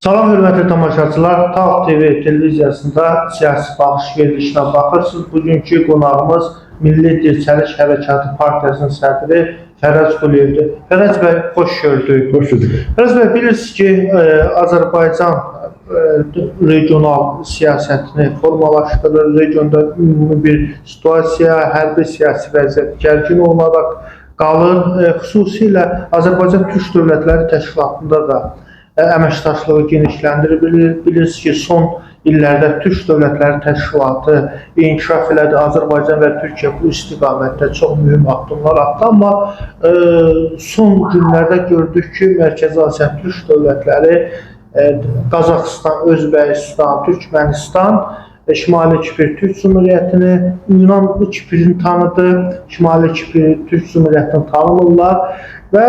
Salam hörmətli tamaşaçılar, TAV TV televiziyasında siyasi baxış verilişinə baxırsınız. Bugünkü qonağımız Milli Dirçəliş Hərəkatı Partiyasının sədri Fərəz Quliyevdir. Fərəz bəy, xoş gördük. Hoş bulduk. Fərəz bəy, bilirsiniz ki, Azərbaycan regional siyasətini formalaşdırır. Regionda ümumi bir situasiya, hərbi siyasi vəziyyət gərgin olaraq qalır. Xüsusilə Azərbaycan Türk Dövlətləri Təşkilatında da əməkdaşlığı genişləndirir. Bilirsiniz ki, son illərdə Türk Dövlətləri Təşkilatı inkişaf elədi. Azərbaycan və Türkiyə bu istiqamətdə çox mühüm addımlar atdı. Amma son günlərdə gördük ki, Mərkəzi Asiya Türk Dövlətləri Qazaxıstan, Özbəkistan, Türkmənistan, Şimali Kipr Türk Cumhuriyyətini, Yunan Kiprini tanıdı, Şimali Kipr Türk Cumhuriyyətini tanımırlar və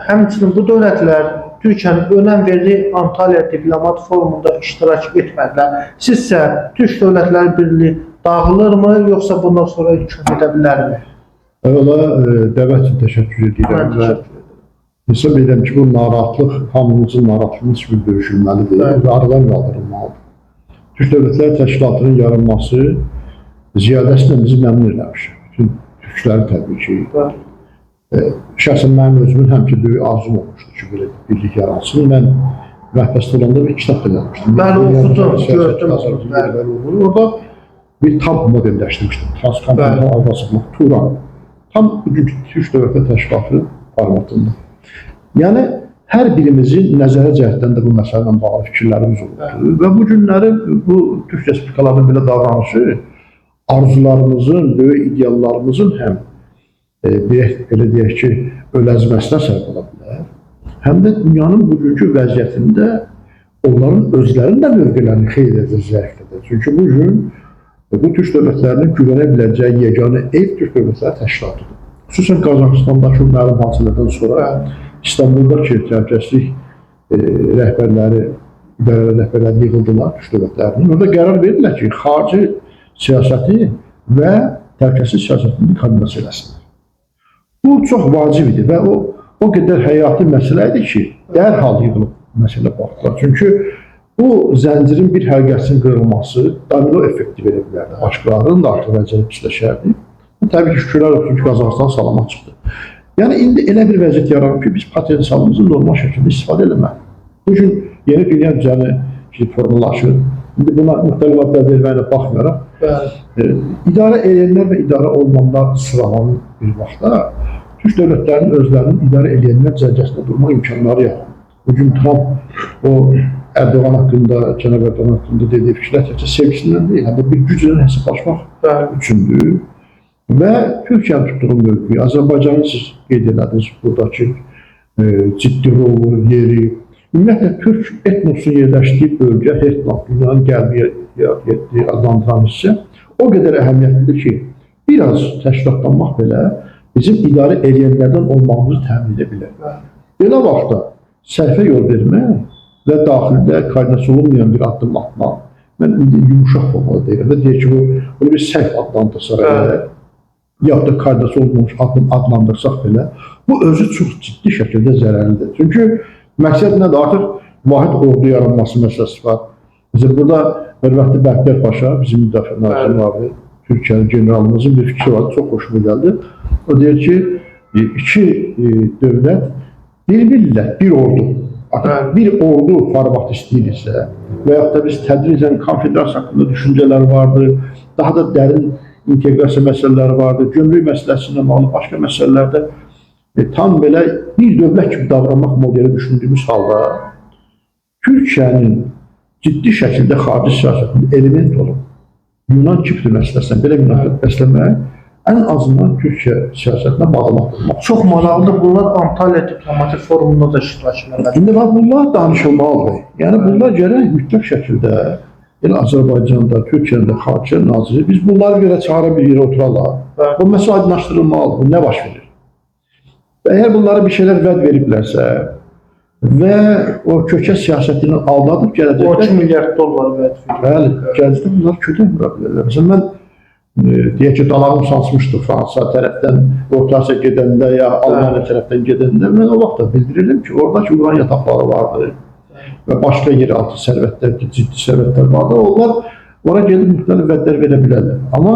həmçinin bu dövlətlər Türkiyənin önəm verdiyi Antalya Diplomat Forumunda iştirak etmədilər. Sizcə Türk Dövlətləri Birliyi dağılırmı, yoxsa bundan sonra inkişaf edə bilərmi? Əvvəla dəvət üçün təşəkkür edirəm və hesab edirəm ki, bu narahatlıq, hamımızın narahatlığını üçün görüşülməlidir və aradan qaldırılmalıdır. Türk Dövlətləri Təşkilatının yaranması ziyadəsilə bizi məmnun eləmişdir. Bütün türkləri təbii ki. Şəxsən mənim özümün həmişə böyük arzum olmuşdur ki, belə birlik yaransın. Mən rəhbərlik olanda bir kitab da yazmışdım. Mən oxudum, gördüm. Orada bir tam modelləşdirmişdim. Transkontinental Avropa Turan. Tam bugünkü Türk Dövlətləri Təşkilatı formatında. Yəni, hər birimizin nəzərə cəhətdən də bu məsələ ilə bağlı fikirlərimiz olubdur. Və bu günləri bu Türk Respublikalarının belə davranışı arzularımızın, böyük ideallarımızın həm belə deyək ki, öləzməsinə səbəb ola bilər. Həm də dünyanın bugünkü vəziyyətində onların özlərinin də mövqelərini xeyli zəiflədir. Çünki bugün bu Türk dövlətlərinin güvənə biləcəyi yeganə ev Türk Dövlətləri Təşkilatıdır. Xüsusən Qazaxıstandakı məlum hadisələrdən sonra İstanbuldakı təhlükəsizlik rəhbərləri, idarə rəhbərləri yığıldılar Türk dövlətlərinin. Orada qərar verirlər ki, xarici siyasəti və təhlükəsizlik siyasətini koordinasiya eləsinlər. Bu çox vacib idi və o qədər həyati məsələ idi ki, dərhal yığılıb məsələ baxdılar. Çünki bu zəncirin bir həlqəsinin qırılması domino effekti verə bilərdi. Başqalarının da artıq vəziyyəti pisləşərdi. Təbii ki, şükürlər olsun ki, Qazaxıstan salamat çıxdı. Yəni, indi elə bir vəziyyət yaranıb ki, biz potensialımızı normal şəkildə istifadə eləməliyik. Bugün yeni dünya düzəni formalaşır. İndi buna müxtəlif adlar verməyinə baxmayaraq, idarə edənlər və idarə olunanlar sıralanır bir vaxtda. Türk dövlətlərinin özlərinin idarə edənlər cərgəsində durmaq imkanları yaranır. Bugün Trump o Erdoğan haqqında, Cənab Erdoğan haqqında dediyi fikirlər təkcə sevgisindən deyil, həm də bir güclə hesablaşmaq üçündür. Və Türkiyənin tutduğu mövqeyi, Azərbaycanı siz qeyd elədiniz, buradakı ciddi rolu, yeri, ümumiyyətlə Türk etnosun yerləşdiyi bölgə, Hertland, dünyanın qəlbi adlandıran hissə o qədər əhəmiyyətlidir ki, biraz təşkilatlanmaq belə bizim idarə edənlərdən olmağımızı təmin edə bilər. Belə vaxtda səhvə yol vermək və daxildə koordinasiya olunmayan bir addım atmaq, mən indi yumuşaq formada deyirəm və deyir ki, bunu bir səhv adlandırsaq belə, yaxud da koordinasiya olmamış addım adlandırsaq belə, bu özü çox ciddi şəkildə zərərlidir. Çünki məqsəd nədir? Artıq vahid ordu yaranması məsələsi var. Mesela burada hörmətli Bəxtiyar Paşa, bizim müdafiə naziri var, Türkiyənin generalımızın bir fikri var, çox xoşuma gəldi. O deyir ki, iki dövlət, bir millət, bir ordu. Artıq bir ordu formatı istəyirsə və yaxud da biz tədricən konfederasiya haqqında düşüncələr vardır, daha da dərin inteqrasiya məsələləri vardır, gömrük məsələsindən bağlı başqa məsələlərdə tam belə bir dövlət kimi davranmaq modeli düşündüyümüz halda Türkiyənin ciddi şəkildə xarici siyasətində element olub Yunan Kipr məsələsindən belə münasibət bəsləmək ən azından Türkiyə siyasətinə bağlanmaq. Çox maraqlıdır. Bunlar Antalya Diplomatik Forumunda da iştirak edirlər. İndi bunlar danışılmalıdır. Yəni bunlar gərək mütləq şəkildə Azərbaycanda, Türkiyədə xarici naziri, biz bunları görə çağıra bir yerə oturarlar. Bu məsələ aydınlaşdırılmalıdır. Bu nə baş verir? Əgər bunlara bir şeylər vəd veriblərsə və o kökə siyasətindən aldadıb gələcəklər... 2 milyard dollar vəd verir. Bəli, gələcəkdə bunlar kötək vura bilərlər. Məsələn, mən deyək ki, dalağım sansmışdı Fransa tərəfdən, Orta Asiya gedəndə ya Almaniya tərəfdən gedəndə mən o vaxt da bildirirdim ki, oradakı uran yataqları vardır. və başqa yeraltı sərvətlər, ciddi sərvətlər vardır. Onlar ora gedib müxtəlif vədlər verə bilərlər. Amma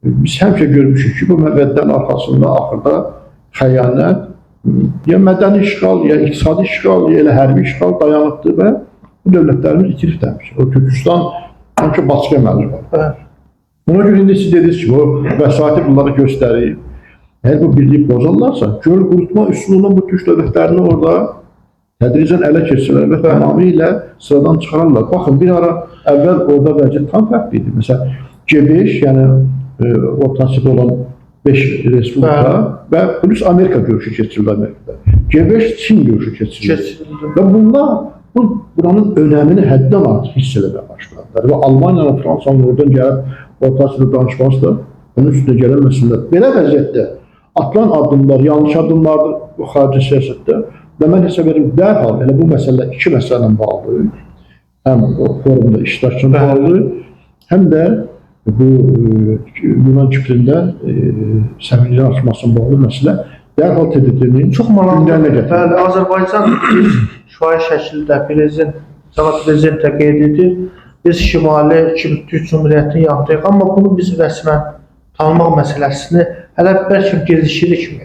biz həmişə görmüşük ki, bu vədlərin arxasında axırda xəyanət, ya mədəni işğal, ya iqtisadi işğal, ya elə hərbi işğal dayanıbdır və bu dövlətlərimiz itirib demiş. O Türkistan həmişə başqa məlumat var. Ona görə indi siz dediniz ki, o vəsaiti bunları göstərir. Əgər bu birlik bozarlarsa, göl qurutma üsulundan bu türk dövlətlərini orada tədricən ələ keçirlər və tamamilə sıradan çıxararlar. Baxın, bir ara əvvəl orada vəziyyət tam fərqli idi. Məsələn, G5, yəni Orta Asiyada olan 5 respublika və plus Amerika görüşü keçirildi Amerikada. G5 Çin görüşü keçirildi. Və bunlar buranın önəmini həddən artıq hiss eləməyə başladılar. Və Almanya və Fransanın oradan gəlib Orta Asiyada danışması da onun üstünə gələn məsələlər. Belə vəziyyətdə atılan addımlar, yanlış addımlardır bu xarici siyasətdə. Və mən hesab edirəm, dərhal elə bu məsələ iki məsələlə bağlıdır. Həm o forumda iştirakçının bağlıdır, həm də bu Yunan Kiprində səmimiyyətin artmasına bağlı məsələ dərhal TDT-nin çox maraqlı. gətirir. Azərbaycan şifahi şəkildə cənab prezident də qeyd edir. Biz Şimali Türk Cümhuriyyətini yaratdıq, amma bunu biz rəsmən tanımaq məsələsini hələ bəlkə gedişirik mi?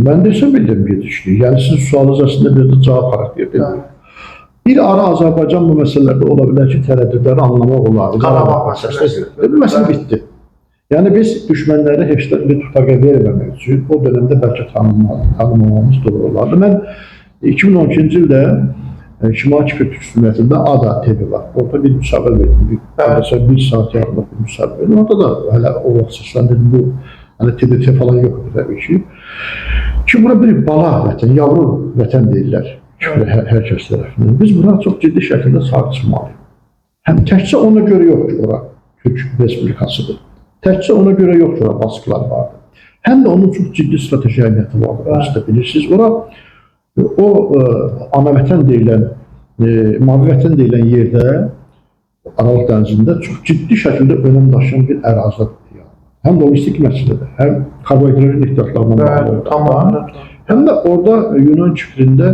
Mən də hesab edirəm gedişlik. Yəni sizin sualınız əslində bir də cavab xarakterdir. Bir ara Azərbaycan bu məsələlərdə ola bilər ki, tərəddüdləri anlamaq olar. Qarabağ məsələsi. Bu məsələ bitdi. Yəni biz düşmənləri heç də bir tutaqa verməmək üçün o dövrdə bəlkə tanımamamız doğru olardı. Mən 2012-ci ildə Şimal Kipr Türk Cümhuriyyətində ADA TV var. Orada bir müsahibə verdim. Bir saat yarımlıq bir müsahibə verdim. Orada da hələ o vaxt səsləndirdim bu TDT falan yoxdur təbii ki. Ki, bura bir bala vətən, yavru vətən deyirlər hər kəs tərəfindən. Biz buna çox ciddi şəkildə sahib çıxmalıyıq. Həm təkcə ona görə yox ki, ora Türk Respublikasıdır. Təkcə ona görə yox ki, ora baskılar vardır. Həm də onun çox ciddi strateji əhəmiyyəti vardır. Siz də bilirsiniz. Ora o ana vətən deyilən, mavi vətən deyilən yerdə Aralıq dənizində çox ciddi şəkildə önəm daşıyan bir ərazidir. Həm logistik məsələdir, həm karbohidrat ehtiyatlarından bağlı. Həm də orada Yunan Kiprində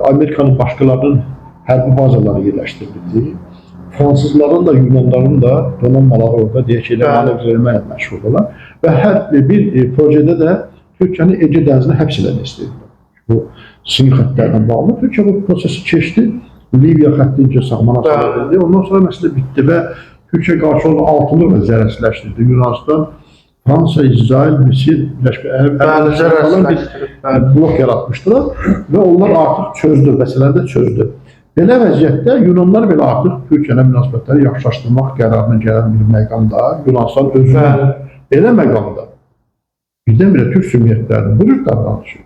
Amerikanın başqalarının hərbi bazaları yerləşdirildi. Fransızların da, Yunanların da donanmaları orada deyək ki, manevr verməklə məşğul olan və hər bir projedə də Türkiyəni Ege dənizinə həbs eləmək istəyirlər. Bu sinir xəttlərlə bağlı. Türkiyə bu prosesi keçdi, Liviya xəttincə sağmana salındı. Ondan sonra məsələ bitdi və Türkiyə qarşı olan altını zərərsizləşdirdi. Yunanistan, Fransa, İsrail, Misir, Birləşmiş Ərəb blok yaratmışdılar və onlar artıq çözdü, məsələni də çözdü. Belə vəziyyətdə Yunanlar belə artıq Türkiyəyə münasibətləri yaxşılaşdırmaq qərarına gələn bir məqamda, Yunanistan özünə belə məqamda birdən-birə Türk Cümhuriyyətlərinin bu cür davranışı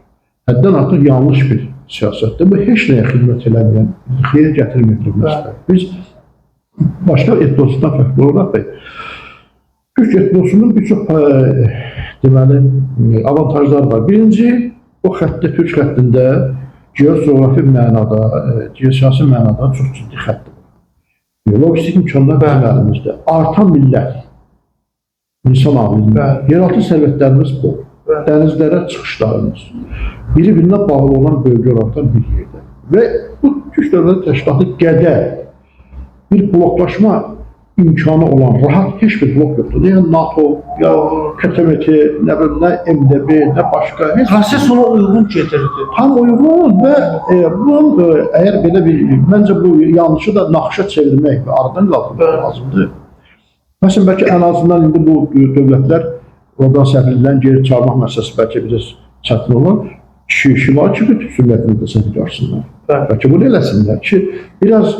həddən artıq yanlış bir siyasətdir. Bu heç nəyə xidmət eləməyən, xeyir gətirməyən məsələ. Biz başqa etnosundan fərqli olaraq da Türk etnosunun bir çox deməli avantajları var. Birinci, o xəttdə, Türk xəttində geocoğrafi mənada, geosiyasi mənada çox ciddi xəttdir. Logistik imkanlar bizim əlimizdə. Artan millət, insan alimində, yeraltı sərvətlərimiz bu, dənizlərə çıxışlarımız, biri-birinə bağlı olan bölgə olaraqdan bir yerdə. Və bu Türk Dövlət Təşkilatı qədər bir bloklaşma imkanı olan rahat heç bir blok yoxdur. Ya NATO, ya KTMT, nə bilim, nə MDB, nə başqa. Proses ona uyğun gedirdi. Tam uyğun və bunun əgər belə bir, məncə bu yanlışı da naxışa çevirmək və aradan qaldırmaq lazımdır. Məsələn, bəlkə ən azından indi bu dövlətlər oradan səfirlərin geri çağırmaq məsələsi bəlkə biraz çətin olur. Şimal Kipr Türk Cümhuriyyətini də səfir görsünlər. Bəlkə bunu eləsinlər ki, biraz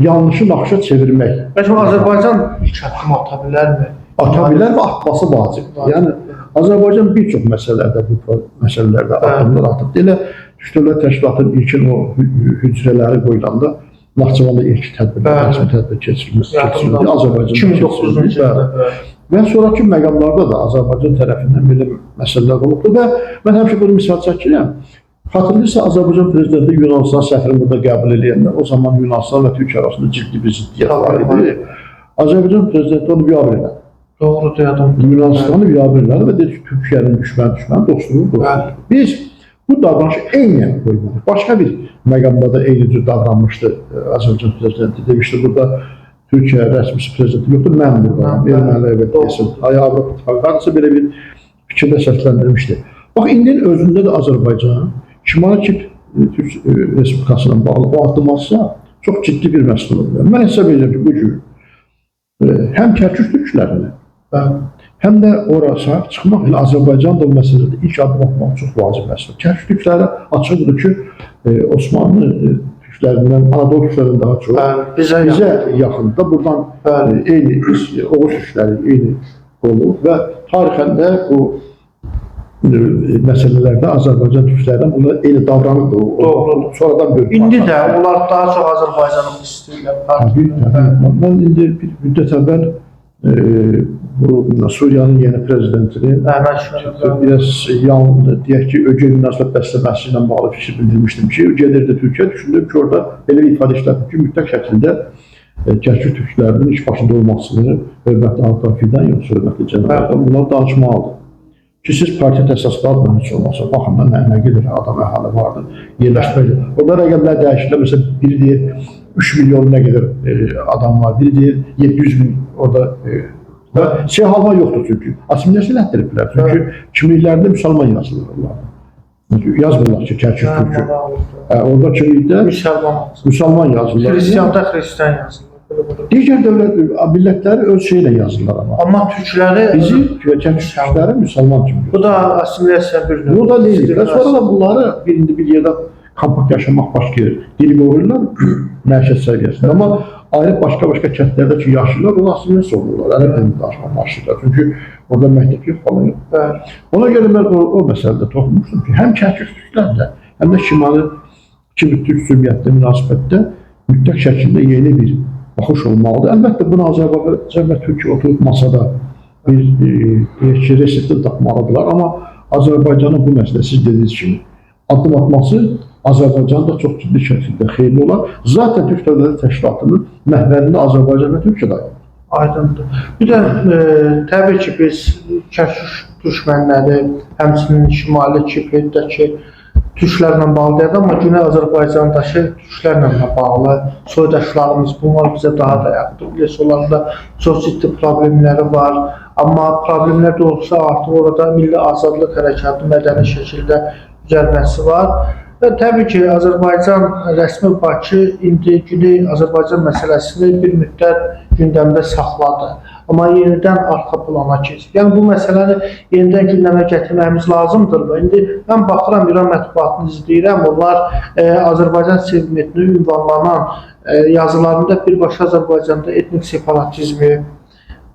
yanlışı naxışa çevirmək. Bəlkə Azərbaycan ilk addım ata bilərmi? Ata bilər və atması vacibdir. Yəni, Azərbaycan bir çox məsələlərdə bu məsələlərdə addımlar atıb. Elə Türk Dövlət Təşkilatının ilkin o hücrələri qoyulanda Naxçıvanda ilk tədbir keçirildi. Azərbaycan 2009-cu ildə. Və sonraki məqamlarda da Azərbaycan tərəfindən belə məsələlər olubdur və mən həmişə bunu misal çəkirəm. Xatırlayırsa, Azərbaycan prezidenti Yunanistan səfirini burada qəbul edəndə o zaman Yunanistan və Türkiyə arasında ciddi bir ziddiyyət var idi. Azərbaycan prezidenti onu biabır elədi. Doğrudur, adam. Yunanistanı biabır elədi və dedi ki, Türkiyənin düşmən dostluğu. Biz bu davranışı eynən qoymalı. Başqa bir məqamda da eyni cür davranmışdı Azərbaycan prezidenti. Demişdi, burada Türkiyə rəsmisi prezidenti yoxdur, mən buradayım, erməni evet desin. Avropa İttifaqı hardasa belə bir fikirdə səsləndirmişdi. Bax, indinin özündə də Azərbaycan Şimali Kip Türk Respublikasına bağlı o addım alsa çox ciddi bir məsələ olur. Mən hesab edirəm ki, bu cür həm Kərkük türklərinə, həm də ora sahib çıxmaq ilə Azərbaycan da bu məsələdə ilk addım atmaq çox vacib məsələ. Kərkük türkləri açıqdır ki, Osmanlı türklərindən, Anadolu türklərindən daha çox bizə yaxında. Buradan eyni Oğuz türkləri eyni olur və tarixən də bu məsələlərdə Azərbaycan türklərindən bunlar eyni davranırdı. Doğrudur. Sonradan bölünmə. İndi də onlar daha çox Azərbaycanı istəyirlər. Mən indi bir müddət əvvəl bu Suriyanın yeni prezidentini biraz deyək ki, ögey münasibət bəsləməsi ilə bağlı fikir bildirmişdim ki, gelirdi Türkiyə, düşündüm ki, orada belə bir ifadə işlədim ki, mütləq şəkildə Kərkük türklərinin iş başında olmasını hörmətli Hakan Fidan yoxsa hörmətli cənablardan bunlar danışmalıdır. Ki, siz partiya təsaslıqlar heç olmasa, baxın da nə gedir, adam əhali vardır, yerləşməli. Orada rəqəmlər dəyişirlər, məsələn, biri deyir 3 milyon nə qədər adam var, biri deyir 700 min orada halma yoxdur çünki. Asimilyasiya etdiriblər, çünki kimliklərində müsəlman yazılırlar. Yazmırlar ki, Kərkük türkü. Orada kimlikdə müsəlman yazılırlar. Xristianda xristiyan yazılır. Digər dövlət, millətləri öz şeylə yazırlar amma. Amma türkləri bizim Kərkükləri müsəlman kimi. Bu da asimilyasiya bir növ. Bu da deyil. Və sonra da bunları bir yerdə kompakt yaşamaq başlayır. Dil qoruyurlar məişət səviyyəsində. Amma ayrı başqa kəndlərdə ki, yaşlılar onu asimilyasiya olurlar. Ərəb dilini danışmaq başlayırlar. Çünki orada məktəb yox falan yox. Ona görə mən o məsələdə toxunmuşdum ki, həm Kərkük türklərlə, həm də Şimali Türk cümiyyətlə münasibətdə mütləq şəkildə yeni bir baxış olmalıdır. Əlbəttə, bunu Azərbaycan və Türkiyə oturub masada bir reseptə tapmalıdırlar. Amma Azərbaycanın bu məsələ, siz dediniz kimi, addım atması Azərbaycanda çox ciddi şəkildə xeyirli olar. Zaten Türk Dövlət Təşkilatının məhvərində Azərbaycan və Türkiyə dayanır. Aydındır. Bir də təbii ki, biz Kərkük düşmənləri, həmçinin Şimali Kiprindəki türklərlə bağlı deyək, amma Güney Azərbaycandakı türklərlə də bağlı soydaşlarımız, bunlar bizə daha da yaxındır. Bilirsiniz, onlarda çox ciddi problemləri var. Amma problemlər də olsa artıq orada milli azadlıq hərəkatı mədəni şəkildə düzəlməsi var. Və təbii ki, Azərbaycan rəsmi Bakı indi Güney Azərbaycan məsələsini bir müddət gündəmdə saxladı. Amma yenidən arxa plana keçir. Yəni, bu məsələni yenidən gündəmə gətirməyimiz lazımdır. İndi mən baxıram, İran mətbuatını izləyirəm. Onlar Azərbaycan sevmətini ünvanlanan yazılarında birbaşa Azərbaycanda etnik separatizmi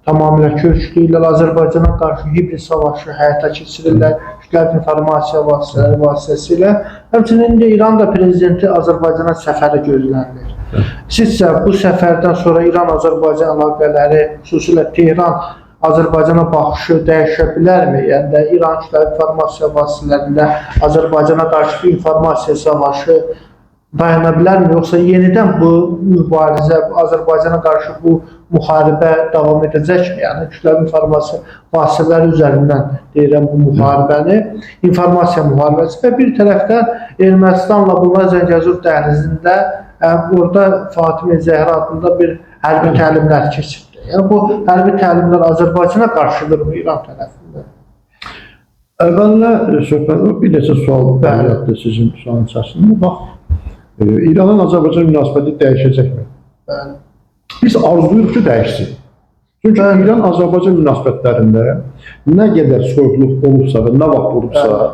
tamamilə kökləyirlər. Azərbaycana qarşı hibrid savaşı həyata keçirirlər. Kütləvi informasiya vasitələri vasitəsilə. Həmçinin indi İran da prezidenti Azərbaycana səfəri gözlənilir. Sizcə bu səfərdən sonra İran-Azərbaycan əlaqələri, xüsusilə Tehran Azərbaycana baxışı dəyişə bilərmi? Yəni də İran kütləvi informasiya vasitələrində Azərbaycana qarşı bir informasiya savaşı dayana bilərmi? Yoxsa yenidən bu mübarizə, Azərbaycana qarşı bu müharibə davam edəcəkmi? Yəni kütləvi informasiya vasitələri üzərindən deyirəm bu müharibəni, informasiya müharibəsi və bir tərəfdən Ermənistanla bunlar Zəngəzur dəhlizində orada Fatimə Zəhra adında bir hərbi təlimlər keçirdi. Yəni bu hərbi təlimlər Azərbaycana qarşıdırmı İran tərəfində? Əvvələ söhbət bir neçə sual bəlliyyətdir sizin sualın içərisində. Bax, İranın Azərbaycan münasibəti dəyişəcəkmi? Biz arzuyuruq ki, dəyişsin. Çünki İran-Azərbaycan münasibətlərində nə qədər soyuqluq olubsa və nə vaxt olubsa,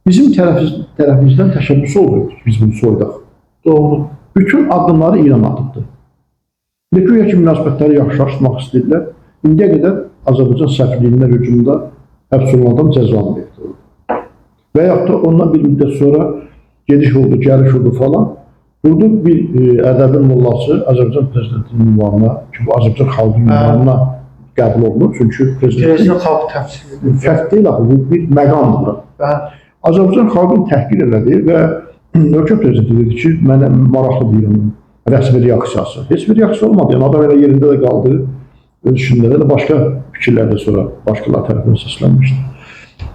bizim tərəfimizdən təşəbbüs olmuyor ki, biz bunu soydaq. Doğru. Bütün addımları İran atıbdır. Güya ki, münasibətləri yaxşılaşdırmaq istəyirlər. İndiyə qədər Azərbaycan səfirliyinin hücumunda həbs olunan adam cəzalandırıldı. Və yaxud da ondan bir müddət sonra gediş oldu, gəliş oldu falan. Burada bir ədəbin mollası Azərbaycan prezidentinin ünvanına, ki, bu Azərbaycan xalqının ünvanına qəbul olunur. Çünki prezident xalq təmsil edir. Fərq deyil, bu bir məqamdır. Azərbaycan xalqını təhqir elədi və ölkə prezidenti dedi ki, mənə maraqlı deyir onun rəsmi reaksiyası. Heç bir reaksiya olmadı. Yəni, adam elə yerində də qaldı. Öz işində də başqa fikirlərdə sonra başqalar tərəfindən səslənmişdir.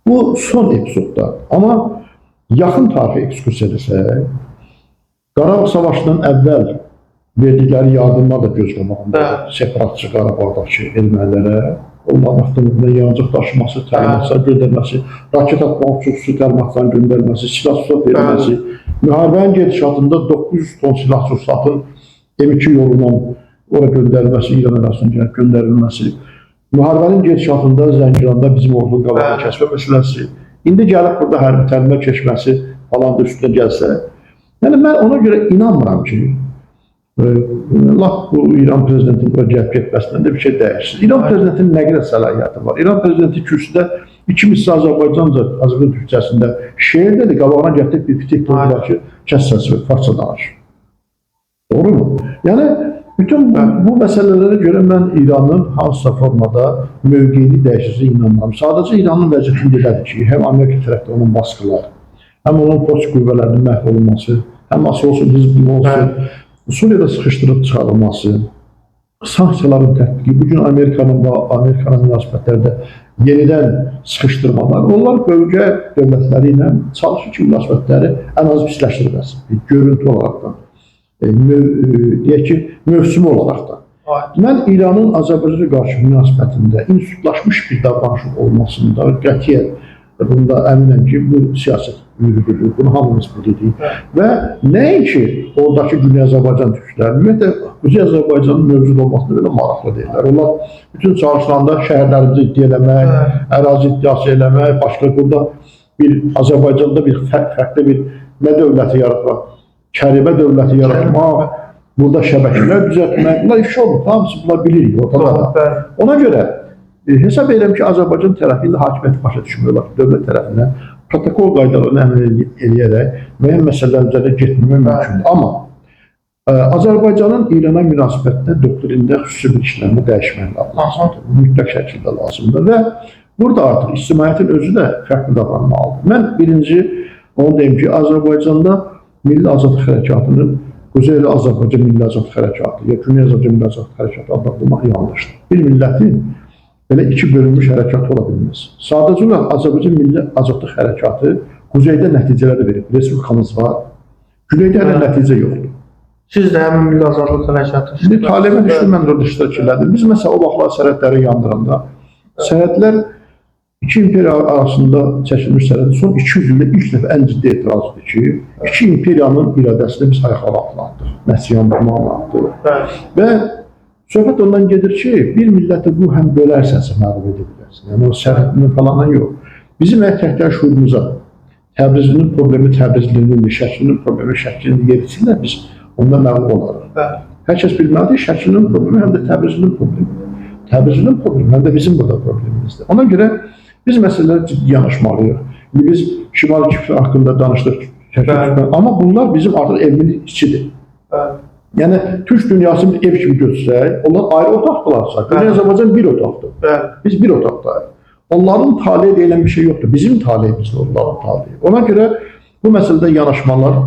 Bu son epizodda. Amma yaxın tarixi ekskursiya desək, Qarabağ savaşından əvvəl verdikləri yardımlar da göz qabağında. Separatçı Qarabağdakı ermənilərə, onların avtomobilinə yanacaq daşıması, təlimatlar göndərməsi, raket atmaq üçün xüsusi təlimatların göndərməsi, silah-sursat verilməsi, müharibənin gedişatında 900 ton silah-sursatın M2 yolundan ora göndərilməsi, İran ərazisindən göndərilməsi, müharibənin gedişatında Zəngilanda bizim ordunun qabağını kəsmə məsələsi, indi gəlib burada hərbi təlimə keçməsi falan da üstünə gəlsə, yəni mən ona görə inanmıram ki, laf bu İran prezidentinin bura gəlib getməsindən də bir şey dəyişsin. İran prezidentinin nə qədər səlahiyyəti var? İran prezidenti kürsüdə 2 misli Azərbaycan türkçəsində şeir dedi, qabağına gətirib bir pitik qoydular ki, kəs səsi farsça danışır. Doğru mu? Yəni, bütün bu məsələlərə görə mən İranın hansısa formada mövqeyini dəyişəcək inanmıram. Sadəcə İranın vəziyyətini belədir ki, həm Amerika tərəfdə onun baskıları, həm onun post qüvvələrinin məhv olunması, həm asıl olsun, hizbin olsun, Suriyada sıxışdırıb çıxarılması, sanksiyaların tətbiqi, bugün Amerikanın münasibətlərdə yenidən sıxışdırmalar, onlar bölgə dövlətləri ilə çalışır ki, münasibətləri ən az pisləşdirməsin, görüntü olaraqdan, deyək ki, mövsümü olaraqdan. Mən İranın Azərbaycana qarşı münasibətində institutlaşmış bir davranışın olmasında qətiyyən bunda əminəm ki, bu siyasət yürüdülür, bunu hamımız bilirik. Və nəinki oradakı Güney Azərbaycan türkləri, ümumiyyətlə, Quzey Azərbaycanın mövcud olmasına belə maraqlı deyirlər. Onlar bütün çalışılarında şəhərlərimizi iddia eləmək, ərazi iddiası eləmək, başqa burada bir Azərbaycanda bir fərqli bir nə dövləti yaratmaq, Kəribə dövləti yaratmaq, burada şəbəkələr düzəltmək, bunlar ifşa olmur, hamısı bunlar bilirik ortada. Ona görə hesab edirəm ki, Azərbaycan tərəfi ilə hakimiyyəti başa düşmüyorlar, dövlət tərəfindən protokol qaydalarını əməl edərək müəyyən məsələlər üzərində getməmək mümkündür. Amma Azərbaycanın İrana münasibətdə doktrində xüsusi bir işlərini dəyişmək lazımdır. Mütləq şəkildə lazımdır və burada artıq ictimaiyyətin özü də fərqli davranmalıdır. Mən birinci onu deyim ki, Azərbaycanda Milli Azadlıq Hərəkatının Quzey Azərbaycan Milli Azadlıq Hərəkatı ya Güney Azərbaycan Milli Azadlıq Hərəkatı adlandırmaq yanlışdır. Bir millətin belə iki bölünmüş hərəkatı ola bilməz. Sadəcə olaraq Azərbaycan Milli Azadlıq Hərəkatı Quzeydə nəticələr də verib. Respublikamız var. Güneydə hələ nəticə yoxdur. Siz də həmin Milli Azadlıq Hərəkatı Şimdi talibə düşdü, mən də orada iştirak elədim. Biz məsələn o vaxtlar sərhədləri yandıranda, sərhədlər iki imperiya arasında çəkilmiş sərhəd son 200 ildə ilk dəfə ən ciddi etirazdır ki, iki imperiyanın iradəsini biz ayaqlara atlatdıq. Nəsil yandırmağa atdıq. Və söhbət ondan gedir ki, bir milləti bu həm bölərsənsə məğlub edə bilərsən. Yəni o sərhədinin falanın yox. Bizim təkrar şuurumuza Təbrizlinin problemi Təbrizlinin, Şəkilinin problemi Şəkilinin yerisinlər biz ondan məğlub olarıq. Hər kəs bilməlidir, Şəkilinin problemi həm də Təbrizlinin problemi. Təbrizlinin problemi həm də bizim burada problemimizdir. Ona görə biz məsələlərə ciddi yanaşmalıyıq. Biz Şimali Kipr haqqında danışdıq, amma bunlar bizim artıq evimin içidir. Yəni, Türk dünyasını bir ev kimi götürsək, onlar ayrı otaqdırlarsa, Güney Azərbaycan bir otaqdır. Biz bir otaqdayıq. Onların taliyə deyilən bir şey yoxdur. Bizim taliyimizdir onların taliyi. Ona görə bu məsələdə yanaşmalar,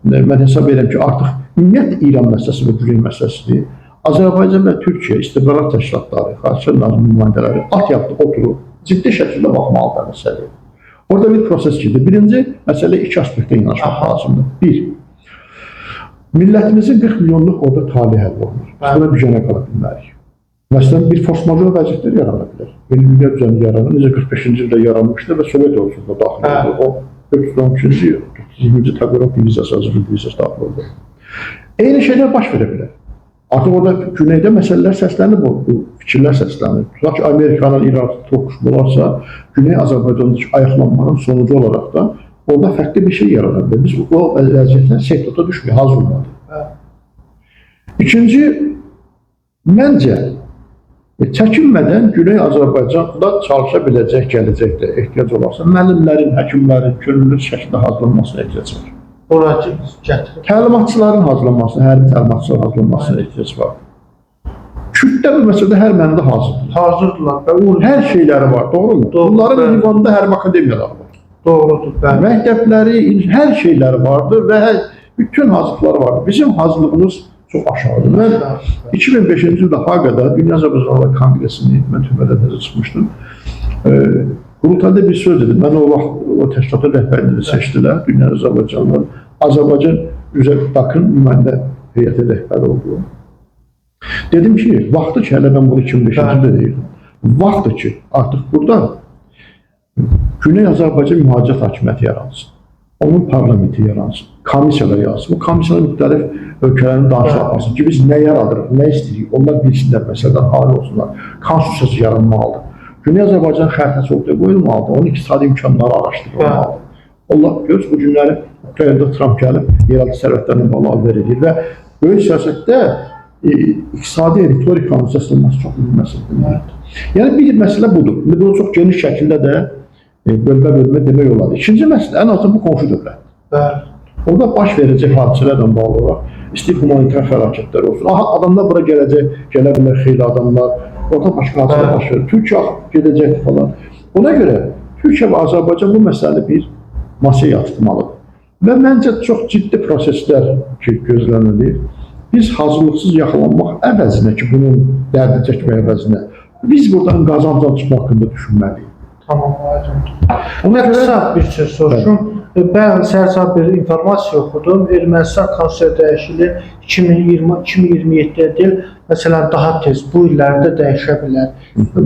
mən hesab edirəm ki, artıq ümumiyyətlə İran məsələsi və Güney məsələsidir. Azərbaycan və Türkiyə istihbarat təşkilatları, xarici nazim nümayəndələri at yapdı, oturub, ciddi şəkildə baxmalıdır məsələyə. Orada bir proses gedir. Birinci, məsələ iki aspektdən yanaşmaq lazımdır. Bir, millətimizin 40 milyonluq orada talihi həll olunur. Biz buna gücənə qala bilmərik. Məsələn, bir force major vəziyyətlər yarana bilər. Yeni dünya düzəni yaranır, necə 45-ci ildə yaranmışdı və Sovet ordusunda daxil oldu. O 413-cü il, 20-ci Taqorov diviziyası, Azərbaycan diviziyası daxil oldu. Eyni şeylər baş verə bilər. Artıq orada güneydə məsələlər səslənir, bu fikirlər səslənir. Tutaq ki, Amerikanın İran toqquşmalarsa, Güney Azərbaycandakı ayaqlanmanın sonucu olaraq da orada fərqli bir şey yarana bilər. Biz o vəziyyətlər sektorda düşmüyor, hazır olmadı. İkinci, məncə, çəkinmədən Güney Azərbaycanda çalışa biləcək gələcəkdə ehtiyac olarsa, müəllimlərin, həkimlərin könüllü şəkildə hazırlanmasına ehtiyac var. Orada gətirir. Təlimatçıların hazırlanmasına, hərbi təlimatçıların hazırlanmasına ehtiyac var. Kürdlər bu məsələdə hər məndə hazırdır. Hazırdılar. Hər şeyləri var, doğru mu? Bunların divanında hərbi akademiyaları var. Doğrudur. Məktəbləri, hər şeyləri vardır və bütün hazırlıqları vardır. Bizim hazırlığımız çox aşağıdır. Mən 2005-ci ildə Haqada Dünya Azərbaycanlılar Kongresini mən tümədə çıxmışdım. Qurultayda bir söz dedim. Mən o vaxt o təşkilatın rəhbərliğini seçdilər, Dünya Azərbaycanlılar. Azərbaycan üzrə BAK-ın nümayəndə heyəti rəhbəri oldu. Dedim ki, vaxtı ki, hələ mən bunu 2005-ci ildə deyirdim. Vaxtı ki, artıq burada Güney Azərbaycan mühacirət hakimiyyəti yaransın. Onun parlamenti yaransın. Komissiyalar yaransın. Bu komissiyalar müxtəlif ölkələrin danışıqları aparsın ki, biz nə yaradırıq, nə istəyirik, onlar bilsinlər, məsələdən hali olsunlar. Konstitusiyası yaranmalıdır. Güney Azərbaycan xəritəsi ortaya qoyulmalıdır. Onun iqtisadi imkanları araşdırılmalıdır. Allah göz bu günləri Ukraynada Trump gəlib yeraltı sərvətlərini bağlı edir və böyük siyasətdə iqtisadi ritorikanın səslənməsi çox mühüm məsələdir. Yəni bir məsələ budur. Bunu çox geniş şəkildə də bölmə demək olar. İkinci məsələ, ən azından bu qonşu dövlət. Orada baş verəcək hadisələrlə bağlı olaraq istəyir humanitar fəlakətlər olsun. Adamlar bura gələcək, gələ bilər xeyli adamlar. Orada başqa hadisələr baş verir. Türkiyə gedəcək falan. Ona görə Türkiyə və Azərbaycan bu məsələni bir masaya yatırmalıdır. Və məncə çox ciddi proseslər ki, gözlənilir. Biz hazırlıqsız yaxalanmaq əvəzinə ki, bunun dərdi çəkmək əvəzinə biz buradan qazancan çıxmaq haqqında düşünməliyik. Tamam, aydındır. Qısa bir söz soruşum. Ben səhər bir informasiya oxudum. Ermənistan konstitusiya dəyişikliyi 2027-də deyil, məsələn daha tez bu illərdə dəyişə bilər.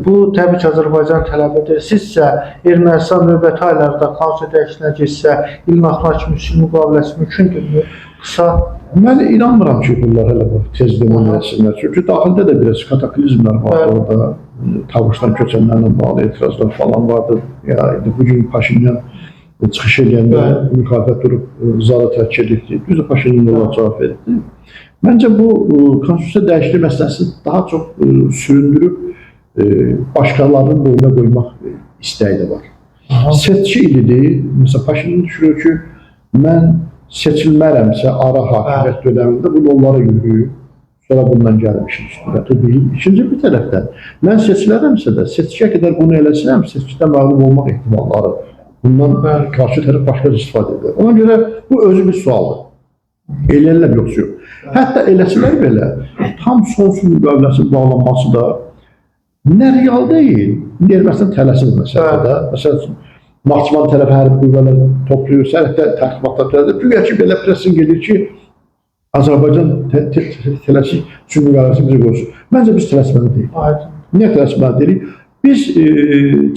Bu təbii ki, Azərbaycan tələb edir. Sizcə Ermənistan növbəti aylarda konstitusiya dəyişikliyə getsə, ilin axırına kimi sülh müqaviləsi mümkündürmü? Qısa. Mən inanmıram ki, bunlar hələ bu tez deməsinlər. Çünki daxildə də biraz kataklizmlər var orada. Tavuşdan köçənlərlə bağlı etirazlar falan vardır. Ya bugün Paşinyan çıxış edəndə müxalifət durub zala tərk edildi. Düzdür, Paşinyan olaraq cavab verdi. Məncə bu konstitusiya dəyişikliyi məsələsini daha çox süründürüb başqalarının boyuna qoymaq istəyi də var. Seçki ilidir. Məsələn, Paşinyan düşünür ki, mən seçilmərəmsə ara hakimiyyət dönəmində bu yollara yürüyüb, sonra bundan gəlmişim üstünətə deyil. İkinci bir tərəfdən, mən seçilərəmsə də, seçkiyə qədər bunu eləsəm, seçkidə məğlub olmaq ehtimalları bundan qarşı tərəf başqa istifadə edir. Ona görə bu özü bir sualdır. Eləyərlər yoxsa yox. Hətta eləsələr belə, tam sonsuz müqaviləsin bağlanması da nə real deyil, Ermənistan tələsir məsələdə. Məsələn, Naxçıvan tərəfi hərbi qüvvələr toplayır, sərhəddə təxribatlar törədir. Güya ki, belə presin gedir ki, Azərbaycan tələsik sülh müqaviləsi bizi qoysun. Məncə biz tələsməli deyilik. Niyə tələsməli deyilik? Biz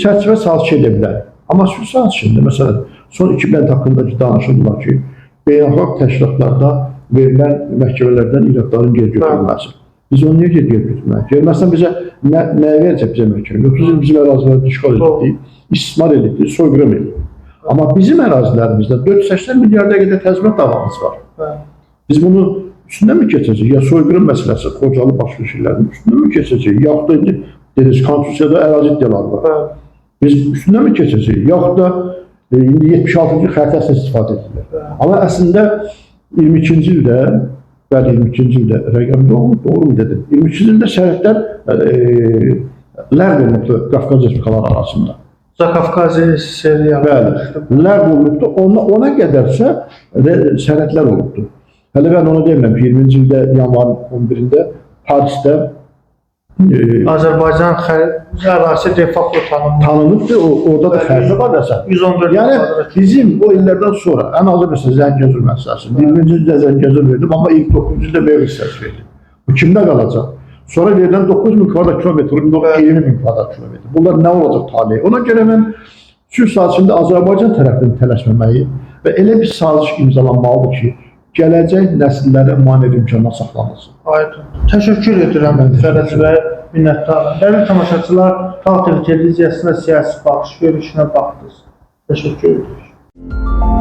çərçivə sazişi edə bilərik. Amma sülh sazişində, məsələn, son 2 bənd haqqında danışırlar ki, beynəlxalq təşkilatlarda verilən məhkəmələrdən iraqların geri götürülməsi. Biz onu niyə geri götürməliyik? Ermənistan bizə nəyə verəcək bizə məhkəmə? 30 il bizim ərazilərdə işğal edildi, istismar edildi, soyqırım edildi. Amma bizim ərazilərimizdə 480 milyarda qədər təzminat davamız var. Biz bunu üstündən mi keçəcək? Ya soyqırım məsələsi, Xocalı başqa şeylərin üstündən mi keçəcək? Yaxud da dediniz, konstitusiyada ərazi iddiaları var. Biz üstündən mi keçəcək? Yaxud da 76-cı xəritəsini istifadə edilir. Amma əslində 22-ci ildə, bəli 22-ci ildə rəqəm doğru mu dedim? 22-ci ildə sərhədlər ləğv olunubdur Qafqaz Respublikaları arasında. Zakafkazi seriyalı. Bəli, ləğv olunubdur. Ona qədərsə sərhədlər olubdur. Hələ mən onu demirəm ki, 20-ci ildə yanvarın 11-də Parisdə Azərbaycan ərazisi de facto tanınıbdır. Orada da xəritə var nəsə. 114. Yəni bizim o illərdən sonra ən azı məsələn Zəngəzur məsələsi. 20-ci ildə Zəngəzur verdim, amma ilk 9-cu ildə Meyvə hissəsi verdim. Bu kimdə qalacaq? Sonra verilən 9.000 kvadrat kilometr, 20.000 kvadrat kilometr. Bunlar nə olacaq taleyi? Ona görə mən sülh sazişində Azərbaycan tərəfini tələsməməyi və elə bir saziş imzalanmalıdır ki, gələcək nəsillərə manevi imkanlar saxlanılsın. Aydın. Təşəkkür edirəm Fərəc bəy, minnətdaram. Dəyərli tamaşaçılar, Xalq TV televiziyasında siyasi baxış görüşünə baxdınız. Təşəkkür edirik.